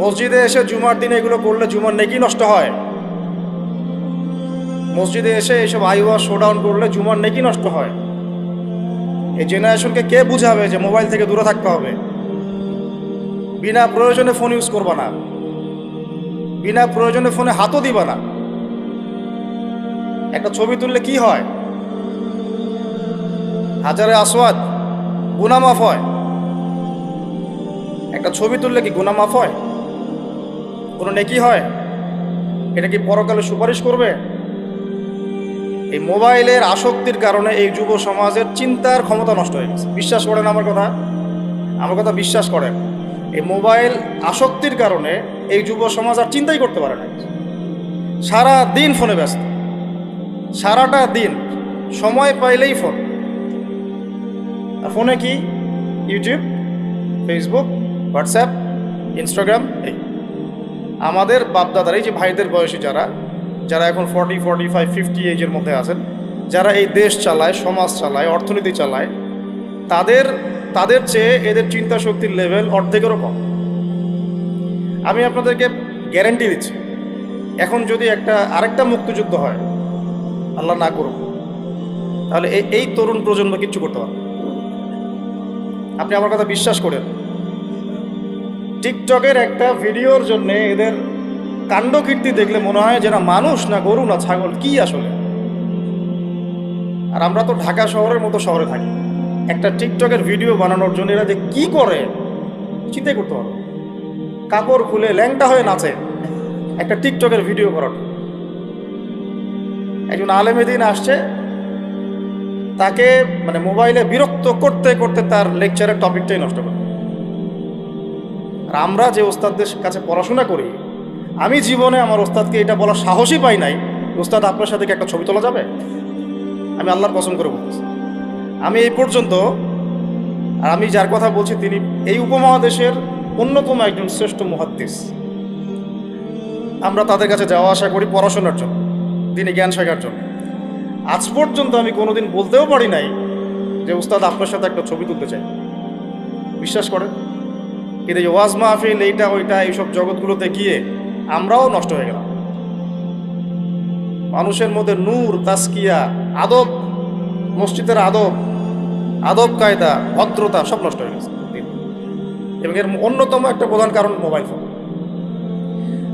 মসজিদে এসে জুমার দিনে এগুলো করলে জুমার নেকি নষ্ট হয়। মসজিদে এসে এইসব আইওয়া শোডাউন করলে জুমার নেকি নষ্ট হয়। এই জেনারেশনকে কে বুঝাবে যে মোবাইল থেকে দূরে থাকতে হবে? বিনা প্রয়োজনে ফোন ইউজ করবা না, বিনা প্রয়োজনে ফোনে হাতও দিবা না। একটা ছবি তুললে কি হয়? হাজারে আসওয়াদ গুনাহ মাফ হয়। একটা ছবি তুললে কি গুনাহ মাফ হয়? কোনো নেকি হয়? এটা কি পরকালে সুপারিশ করবে? এই মোবাইলের আসক্তির কারণে এই যুব সমাজের চিন্তার ক্ষমতা নষ্ট হয়ে গেছে। বিশ্বাস করেন আমার কথা, আমার কথা বিশ্বাস করেন। এই মোবাইল আসক্তির কারণে এই যুব সমাজ আর চিন্তাই করতে পারে না। সারা দিন ফোনে ব্যস্ত, সারাটা দিন সময় পাইলেই ফোন। আর ফোনে কি? YouTube, Facebook, WhatsApp, Instagram. এই আমাদের বাপদাদার, এই যে ভাইদের বয়সী যারা যারা এখন 40, 45, 50 এজের মধ্যে আছেন, যারা এই দেশ চালায়, সমাজ চালায়, অর্থনীতি চালায়, তাদের চেয়ে এদের চিন্তা শক্তির লেভেল অর্ধেকেরও কম। আমি আপনাদেরকে গ্যারেন্টি দিচ্ছি, এখন যদি আরেকটা মুক্তিযুদ্ধ হয়, আল্লাহ না করুক, তাহলে এই তরুণ প্রজন্ম কিচ্ছু করতে পারবে। আপনি আমার কথা বিশ্বাস করেন। টিকটকের একটা ভিডিওর জন্য এদের কাণ্ডকীর্তি দেখলে মনে হয় যে না মানুষ, না গরু, না ছাগল, কি আসলে। আর আমরা তো ঢাকা শহরের মতো শহরে থাকি, একটা টিকটকের ভিডিও বানানোর জন্য এরা যে কি করে চিন্তাই করতে পারো। কাপড় খুলে ল্যাংটা হয়ে নাচে একটা টিকটকের ভিডিও করার। একজন আলেমে দিন আসছে, তাকে মানে মোবাইলে বিরক্ত করতে করতে তার লেকচারের টপিকটাই নষ্ট করে। আর আমরা যে ওস্তাদদের কাছে পড়াশোনা করি, আমি জীবনে আমার ওস্তাদকে এটা বলার সাহসই পাই নাই, ওস্তাদ আপনার সাথে কি একটা ছবি তোলা যাবে? আমি আল্লাহর কসম করে বলতেছি, আমি এই পর্যন্ত, আর আমি যার কথা বলছি তিনি এই উপমহাদেশের অন্যতম একজন শ্রেষ্ঠ মুহাদ্দিস। আমরা তাদের কাছে যাওয়া আসা করি পড়াশোনার জন্য, তিনি জ্ঞান শেখার জন্য। আজ পর্যন্ত আমি কোনোদিন বলতেও পারি নাই যে উস্তাদ আপনার সাথে একটা ছবি তুলতে চাই। বিশ্বাস করেন। কিন্তু এই ওয়াজ মাহফিল, এইটা ওইটা, এইসব জগৎগুলোতে গিয়ে আমরাও নষ্ট হয়ে গেলাম। মানুষের মধ্যে নূর, তাসকিয়া, আদব, মসজিদের আদব কায়দা, ভদ্রতা সব নষ্ট হয়ে গেছে। এবং এর অন্যতম একটা প্রধান কারণ মোবাইল ফোন।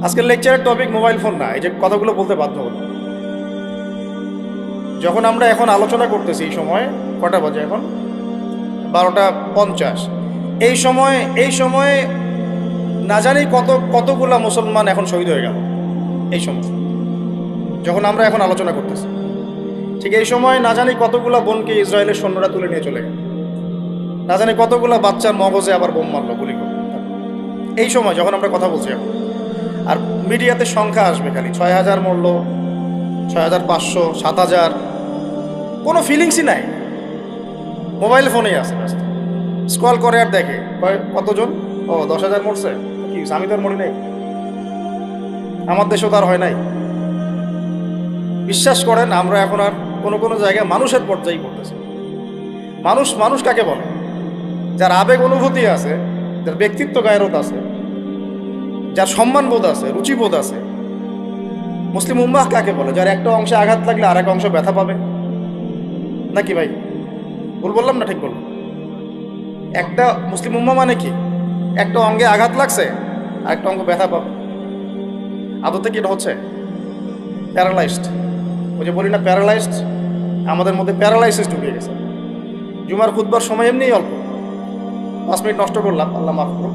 আজকের লেকচারের টপিক মোবাইল ফোন না, এই যে কথাগুলো বলতে বাধ্য হল। যখন আমরা এখন আলোচনা করতেছি, এই সময় কটা বাজে? এখন 12:50। এই সময়ে না জানি কতগুলা মুসলমান এখন শহীদ হয়ে গেল। এই সময় যখন আমরা এখন আলোচনা করতেছি, ঠিক এই সময় না জানি কতগুলা বোনকে ইসরায়েলের সৈন্যরা তুলে নিয়ে চলে গেল। না জানি কতগুলা বাচ্চার মগজে আবার বোম মারলো, গুলি করলো। এই সময় যখন আমরা কথা বলছি এখন, আর মিডিয়াতে সংখ্যা আসবে খালি 6,000 মরলো, 6,500, 7,000, কোনো ফিলিংসই নাই। মোবাইল ফোনেই আছে, ব্যস্ত স্ক্রল করে আর দেখে কতজন, 10,000 মরছে, কি আমি তো আর মরি নাই, আমার দেশেও তো আর হয় নাই। বিশ্বাস করেন, আমরা এখন আর কোনো জায়গায় মানুষের পর্যায়ে করতেছি। মানুষ কাকে বলে? যার আবেগ অনুভূতি আছে, যার ব্যক্তিত্ব গায়রত আছে, যার সম্মানবোধ আছে, রুচিবোধ আছে। মুসলিম উম্মাহ কাকে বলে? যার একটা অংশে আঘাত লাগলে আর এক অংশ ব্যথা পাবে, নাকি ভাই? ভুল বললাম না ঠিক বললাম? একটা মুসলিম উম্মাহ মানে কি? একটা অঙ্গে আঘাত লাগছে আর একটা অঙ্গ ব্যথা পাবে। আদতে কি এটা হচ্ছে? প্যারালাইজড। ওই যে বলি না প্যারালাইজড, আমাদের মধ্যে প্যারালাইসিস ঢুকে গেছে। জুমার খুতবার সময় এমনিই অল্প, 5 মিনিট নষ্ট করলাম, আল্লাহ মাফ করুন।